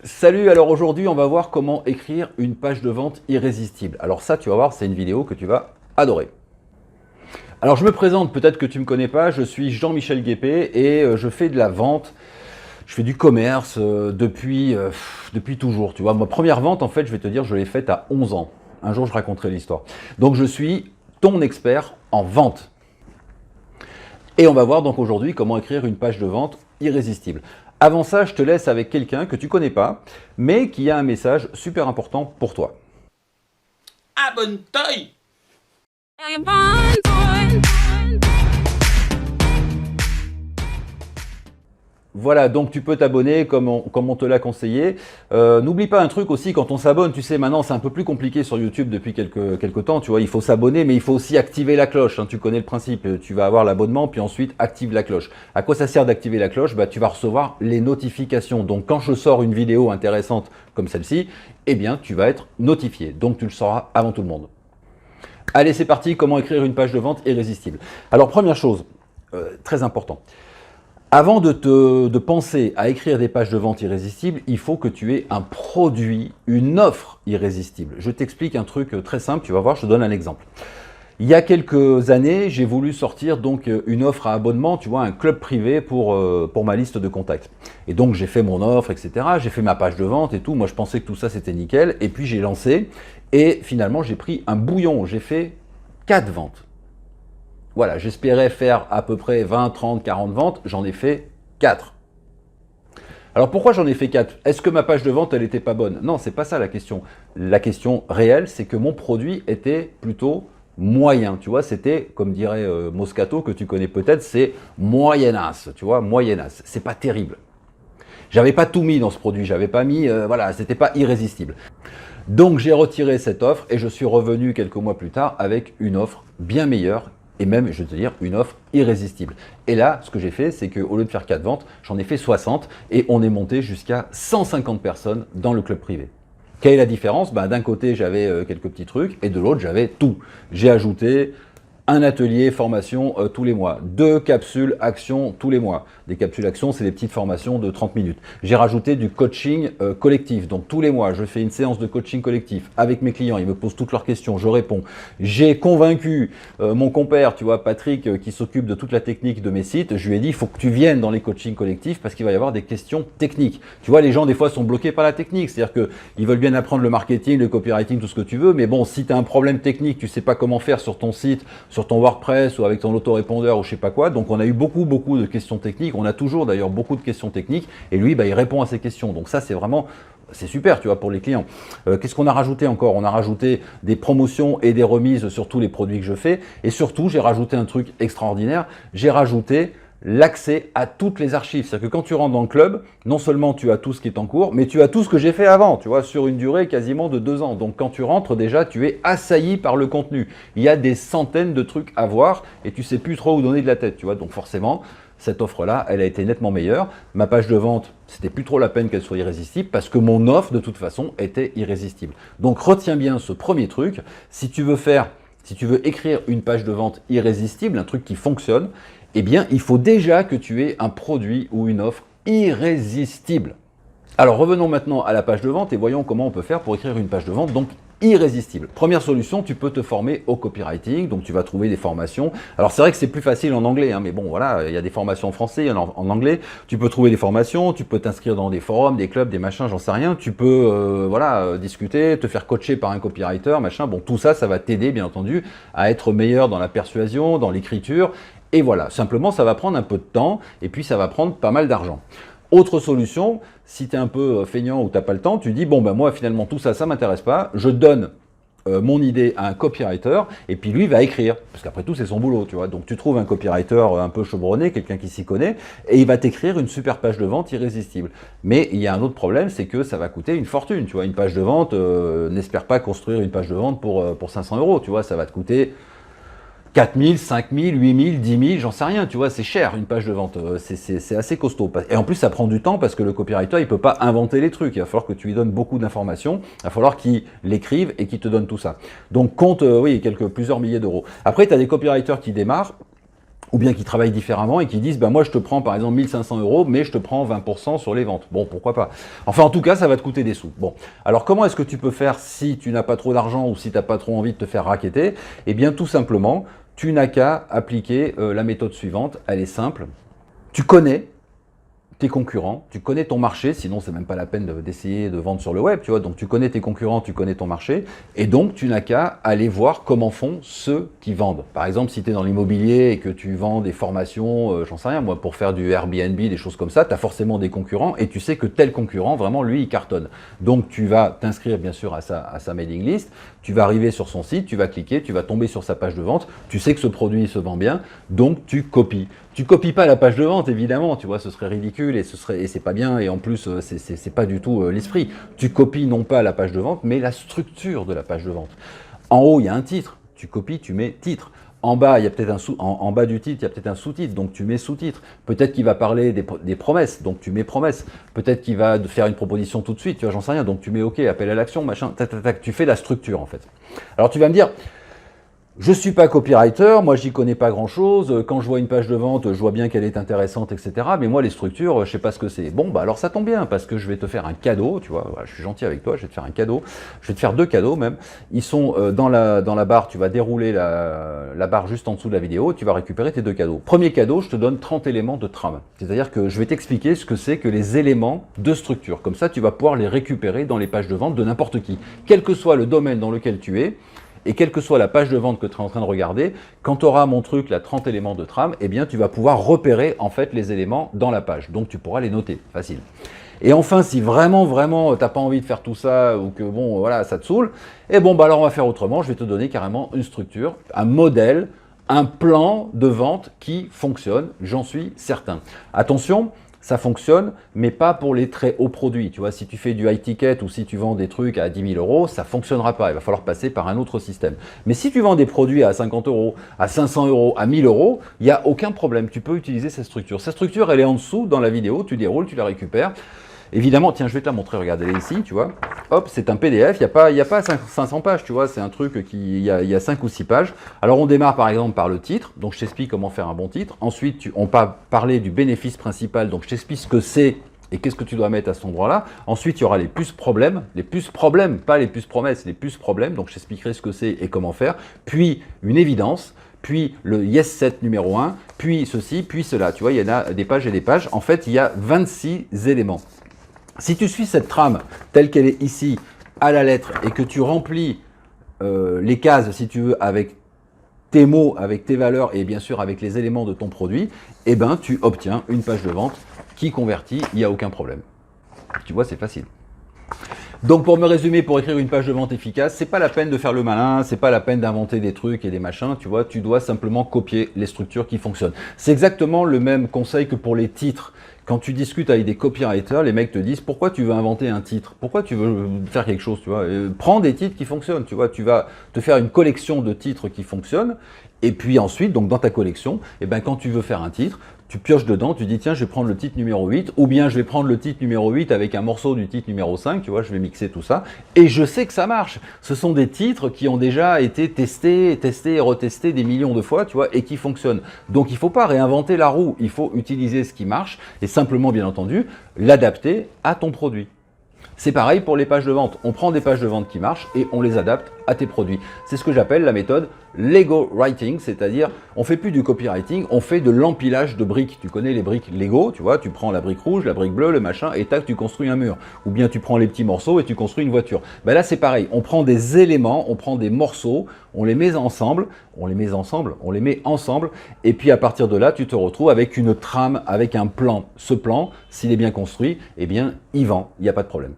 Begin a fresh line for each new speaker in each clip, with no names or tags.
Salut, alors aujourd'hui on va voir comment écrire une page de vente irrésistible. Alors ça tu vas voir, c'est une vidéo que tu vas adorer. Alors je me présente, peut-être que tu ne me connais pas, je suis Jean-Michel Guépé et je fais de la vente, je fais du commerce depuis toujours. Tu vois, ma première vente en fait, je vais te dire, je l'ai faite à 11 ans. Un jour je raconterai l'histoire. Donc je suis ton expert en vente. Et on va voir donc aujourd'hui comment écrire une page de vente irrésistible. Avant ça, je te laisse avec quelqu'un que tu connais pas, mais qui a un message super important pour toi.
Abonne-toi!
Voilà, donc tu peux t'abonner comme on te l'a conseillé. N'oublie pas un truc aussi, quand on s'abonne, tu sais, maintenant c'est un peu plus compliqué sur YouTube depuis quelques temps, tu vois, il faut s'abonner, mais il faut aussi activer la cloche, hein, tu connais le principe, tu vas avoir l'abonnement, puis ensuite active la cloche. À quoi ça sert d'activer la cloche? Bah, tu vas recevoir les notifications, donc quand je sors une vidéo intéressante comme celle-ci, eh bien tu vas être notifié, donc tu le sauras avant tout le monde. Allez, c'est parti, comment écrire une page de vente irrésistible. Alors première chose, très important. Avant de penser à écrire des pages de vente irrésistibles, il faut que tu aies un produit, une offre irrésistible. Je t'explique un truc très simple, tu vas voir, je te donne un exemple. Il y a quelques années, j'ai voulu sortir donc une offre à abonnement, tu vois, un club privé pour ma liste de contacts. Et donc j'ai fait mon offre, etc. J'ai fait ma page de vente et tout. Moi je pensais que tout ça c'était nickel. Et puis j'ai lancé et finalement j'ai pris un bouillon. J'ai fait 4 ventes. Voilà, j'espérais faire à peu près 20, 30, 40 ventes, j'en ai fait 4. Alors pourquoi j'en ai fait 4? Est-ce que ma page de vente, elle n'était pas bonne? Non, c'est pas ça la question. La question réelle, c'est que mon produit était plutôt moyen. Tu vois, c'était, comme dirait Moscato, que tu connais peut-être, c'est moyenasse. Tu vois, moyenasse. C'est pas terrible. J'avais pas tout mis dans ce produit, j'avais pas mis, voilà, c'était pas irrésistible. Donc j'ai retiré cette offre et je suis revenu quelques mois plus tard avec une offre bien meilleure et même, je vais te dire, une offre irrésistible. Et là, ce que j'ai fait, c'est qu'au lieu de faire 4 ventes, j'en ai fait 60 et on est monté jusqu'à 150 personnes dans le club privé. Quelle est la différence? D'un côté, j'avais quelques petits trucs et de l'autre, j'avais tout. J'ai ajouté un atelier formation tous les mois, 2 capsules actions tous les mois. Des capsules actions, c'est des petites formations de 30 minutes. J'ai rajouté du coaching collectif. Donc tous les mois, je fais une séance de coaching collectif avec mes clients. Ils me posent toutes leurs questions, je réponds. J'ai convaincu mon compère, tu vois, Patrick, qui s'occupe de toute la technique de mes sites. Je lui ai dit, il faut que tu viennes dans les coachings collectifs parce qu'il va y avoir des questions techniques. Tu vois, les gens, des fois, sont bloqués par la technique. C'est-à-dire qu'ils veulent bien apprendre le marketing, le copywriting, tout ce que tu veux. Mais bon, si tu as un problème technique, tu sais pas comment faire sur ton site, sur ton WordPress ou avec ton autorépondeur ou je sais pas quoi. Donc on a eu beaucoup de questions techniques. On a toujours d'ailleurs beaucoup de questions techniques et lui, il répond à ces questions. Donc ça, c'est super, tu vois, pour les clients. Qu'est-ce qu'on a rajouté encore? On a rajouté des promotions et des remises sur tous les produits que je fais. Et surtout, j'ai rajouté un truc extraordinaire. J'ai rajouté l'accès à toutes les archives. C'est-à-dire que quand tu rentres dans le club, non seulement tu as tout ce qui est en cours, mais tu as tout ce que j'ai fait avant, tu vois, sur une durée quasiment de 2 ans. Donc quand tu rentres déjà, tu es assailli par le contenu. Il y a des centaines de trucs à voir et tu sais plus trop où donner de la tête, tu vois. Donc forcément, cette offre-là, elle a été nettement meilleure. Ma page de vente, c'était plus trop la peine qu'elle soit irrésistible parce que mon offre, de toute façon, était irrésistible. Donc retiens bien ce premier truc. Si tu veux écrire une page de vente irrésistible, un truc qui fonctionne, eh bien, il faut déjà que tu aies un produit ou une offre irrésistible. Alors, revenons maintenant à la page de vente et voyons comment on peut faire pour écrire une page de vente donc irrésistible. Première solution, tu peux te former au copywriting, donc tu vas trouver des formations. Alors, c'est vrai que c'est plus facile en anglais, hein, mais bon, voilà, il y a des formations en français, il y en a en anglais. Tu peux trouver des formations, tu peux t'inscrire dans des forums, des clubs, des machins, j'en sais rien. Tu peux, discuter, te faire coacher par un copywriter, machin. Bon, tout ça, ça va t'aider, bien entendu, à être meilleur dans la persuasion, dans l'écriture. Et voilà, simplement, ça va prendre un peu de temps et puis ça va prendre pas mal d'argent. Autre solution, si tu es un peu feignant ou tu n'as pas le temps, tu dis, bon, moi, finalement, tout ça, ça ne m'intéresse pas. Je donne mon idée à un copywriter et puis lui va écrire. Parce qu'après tout, c'est son boulot, tu vois. Donc, tu trouves un copywriter un peu chevronné, quelqu'un qui s'y connaît et il va t'écrire une super page de vente irrésistible. Mais il y a un autre problème, c'est que ça va coûter une fortune, tu vois. Une page de vente, n'espère pas construire une page de vente pour 500 €, tu vois. Ça va te coûter 4 000, 5 000, 8 000, 10 000, j'en sais rien, tu vois, c'est cher une page de vente, c'est assez costaud. Et en plus, ça prend du temps parce que le copywriter, il peut pas inventer les trucs, il va falloir que tu lui donnes beaucoup d'informations, il va falloir qu'il l'écrive et qu'il te donne tout ça. Donc compte, plusieurs milliers d'euros. Après, tu as des copywriters qui démarrent, ou bien qui travaillent différemment et qui disent bah moi je te prends par exemple 1500 euros mais je te prends 20% sur les ventes. Bon, pourquoi pas. Enfin en tout cas ça va te coûter des sous. Bon, alors comment est-ce que tu peux faire si tu n'as pas trop d'argent ou si tu n'as pas trop envie de te faire racketter? Eh bien tout simplement, tu n'as qu'à appliquer la méthode suivante, elle est simple. Tu connais tes concurrents, tu connais ton marché, sinon c'est même pas la peine d'essayer de vendre sur le web, tu vois. Donc tu connais tes concurrents, tu connais ton marché, et donc tu n'as qu'à aller voir comment font ceux qui vendent. Par exemple, si tu es dans l'immobilier et que tu vends des formations, j'en sais rien, moi, pour faire du Airbnb, des choses comme ça, tu as forcément des concurrents et tu sais que tel concurrent, vraiment, lui, il cartonne. Donc tu vas t'inscrire bien sûr à sa mailing list, tu vas arriver sur son site, tu vas cliquer, tu vas tomber sur sa page de vente, tu sais que ce produit se vend bien, donc tu copies. Tu copies pas la page de vente, évidemment, tu vois, ce serait ridicule et c'est pas bien et en plus, c'est pas du tout l'esprit. Tu copies non pas la page de vente, mais la structure de la page de vente. En haut, il y a un titre, tu copies, tu mets titre. En bas, il y a peut-être en bas du titre, il y a peut-être un sous-titre, donc tu mets sous-titre. Peut-être qu'il va parler des promesses, donc tu mets promesses. Peut-être qu'il va te faire une proposition tout de suite, tu vois, j'en sais rien, donc tu mets OK, appel à l'action, machin, tac, tac, tac, tu fais la structure en fait. Alors tu vas me dire, je suis pas copywriter, moi j'y connais pas grand chose, quand je vois une page de vente, je vois bien qu'elle est intéressante, etc. Mais moi les structures, je sais pas ce que c'est. Bon bah alors ça tombe bien, parce que je vais te faire un cadeau, tu vois, voilà, je suis gentil avec toi, je vais te faire un cadeau, je vais te faire 2 cadeaux même. Ils sont dans la barre, tu vas dérouler la barre juste en dessous de la vidéo, tu vas récupérer tes 2 cadeaux. Premier cadeau, je te donne 30 éléments de trame. C'est-à-dire que je vais t'expliquer ce que c'est que les éléments de structure. Comme ça, tu vas pouvoir les récupérer dans les pages de vente de n'importe qui. Quel que soit le domaine dans lequel tu es, et quelle que soit la page de vente que tu es en train de regarder, quand tu auras mon truc, là, 30 éléments de trame, eh bien, tu vas pouvoir repérer en fait les éléments dans la page. Donc, tu pourras les noter. Facile. Et enfin, si vraiment, tu n'as pas envie de faire tout ça ou que bon, voilà, ça te saoule, eh bon, bah alors on va faire autrement. Je vais te donner carrément une structure, un modèle, un plan de vente qui fonctionne, j'en suis certain. Attention, ça fonctionne, mais pas pour les très hauts produits. Tu vois, si tu fais du high ticket ou si tu vends des trucs à 10 000 euros, ça ne fonctionnera pas. Il va falloir passer par un autre système. Mais si tu vends des produits à 50 euros, à 500 euros, à 1000 euros, il n'y a aucun problème. Tu peux utiliser cette structure. Cette structure, elle est en dessous dans la vidéo. Tu déroules, tu la récupères. Évidemment, tiens, je vais te la montrer, regardez ici, tu vois. Hop, c'est un PDF, il n'y a pas 500 pages, tu vois, c'est un truc il y a 5 ou 6 pages. Alors, on démarre par exemple par le titre, donc je t'explique comment faire un bon titre. Ensuite, on va parler du bénéfice principal, donc je t'explique ce que c'est et qu'est-ce que tu dois mettre à cet endroit-là. Ensuite, il y aura les plus problèmes, pas les plus promesses, les plus problèmes, donc je t'expliquerai ce que c'est et comment faire. Puis, une évidence. Puis le Yes Set numéro 1, puis ceci, puis cela. Tu vois, il y en a des pages et des pages. En fait, il y a 26 éléments. Si tu suis cette trame telle qu'elle est ici à la lettre et que tu remplis les cases, si tu veux, avec tes mots, avec tes valeurs et bien sûr avec les éléments de ton produit, eh ben, tu obtiens une page de vente qui convertit, il n'y a aucun problème. Tu vois, c'est facile. Donc pour me résumer, pour écrire une page de vente efficace, c'est pas la peine de faire le malin, c'est pas la peine d'inventer des trucs et des machins, tu vois, tu dois simplement copier les structures qui fonctionnent. C'est exactement le même conseil que pour les titres. Quand tu discutes avec des copywriters, les mecs te disent pourquoi tu veux inventer un titre, pourquoi tu veux faire quelque chose, tu vois. Prends des titres qui fonctionnent, tu vois, tu vas te faire une collection de titres qui fonctionnent et puis ensuite, donc dans ta collection, eh ben, quand tu veux faire un titre, tu pioches dedans, tu dis tiens je vais prendre le titre numéro 8 ou bien je vais prendre le titre numéro 8 avec un morceau du titre numéro 5, tu vois, je vais mixer tout ça et je sais que ça marche. Ce sont des titres qui ont déjà été testés et retestés des millions de fois, tu vois, et qui fonctionnent. Donc il ne faut pas réinventer la roue, il faut utiliser ce qui marche et simplement bien entendu l'adapter à ton produit. C'est pareil pour les pages de vente. On prend des pages de vente qui marchent et on les adapte à tes produits. C'est ce que j'appelle la méthode Lego Writing, c'est-à-dire on fait plus du copywriting, on fait de l'empilage de briques. Tu connais les briques Lego, tu vois, tu prends la brique rouge, la brique bleue, le machin, et tac, tu construis un mur. Ou bien tu prends les petits morceaux et tu construis une voiture. Ben là, c'est pareil. On prend des éléments, on prend des morceaux, on les met ensemble, et puis à partir de là, tu te retrouves avec une trame, avec un plan. Ce plan, s'il est bien construit, eh bien, il vend, il n'y a pas de problème.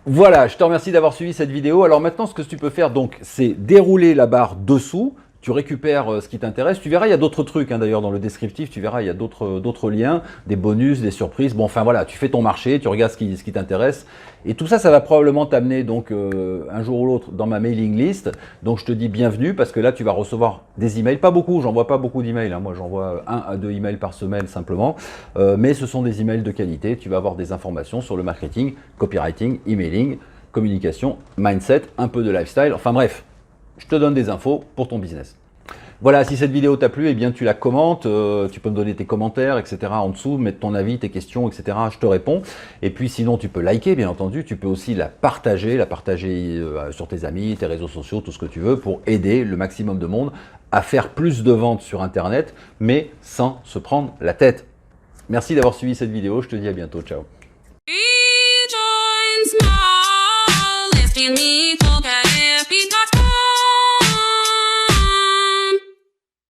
Voilà, je te remercie d'avoir suivi cette vidéo. Alors maintenant, ce que tu peux faire, donc, c'est dérouler la barre dessous. Tu récupères ce qui t'intéresse. Tu verras, il y a d'autres trucs d'ailleurs dans le descriptif. Tu verras, il y a d'autres liens, des bonus, des surprises. Bon, enfin voilà, tu fais ton marché, tu regardes ce qui t'intéresse. Et tout ça, ça va probablement t'amener donc un jour ou l'autre dans ma mailing list. Donc je te dis bienvenue parce que là, tu vas recevoir des emails. Pas beaucoup, j'envoie pas beaucoup d'emails. Moi, j'envoie 1 à 2 emails par semaine simplement. Mais ce sont des emails de qualité. Tu vas avoir des informations sur le marketing, copywriting, emailing, communication, mindset, un peu de lifestyle. Enfin bref. Je te donne des infos pour ton business. Voilà, si cette vidéo t'a plu, eh bien tu la commentes, tu peux me donner tes commentaires, etc. en dessous, mettre ton avis, tes questions, etc. Je te réponds. Et puis sinon, tu peux liker, bien entendu. Tu peux aussi la partager sur tes amis, tes réseaux sociaux, tout ce que tu veux, pour aider le maximum de monde à faire plus de ventes sur Internet, mais sans se prendre la tête. Merci d'avoir suivi cette vidéo. Je te dis à bientôt. Ciao.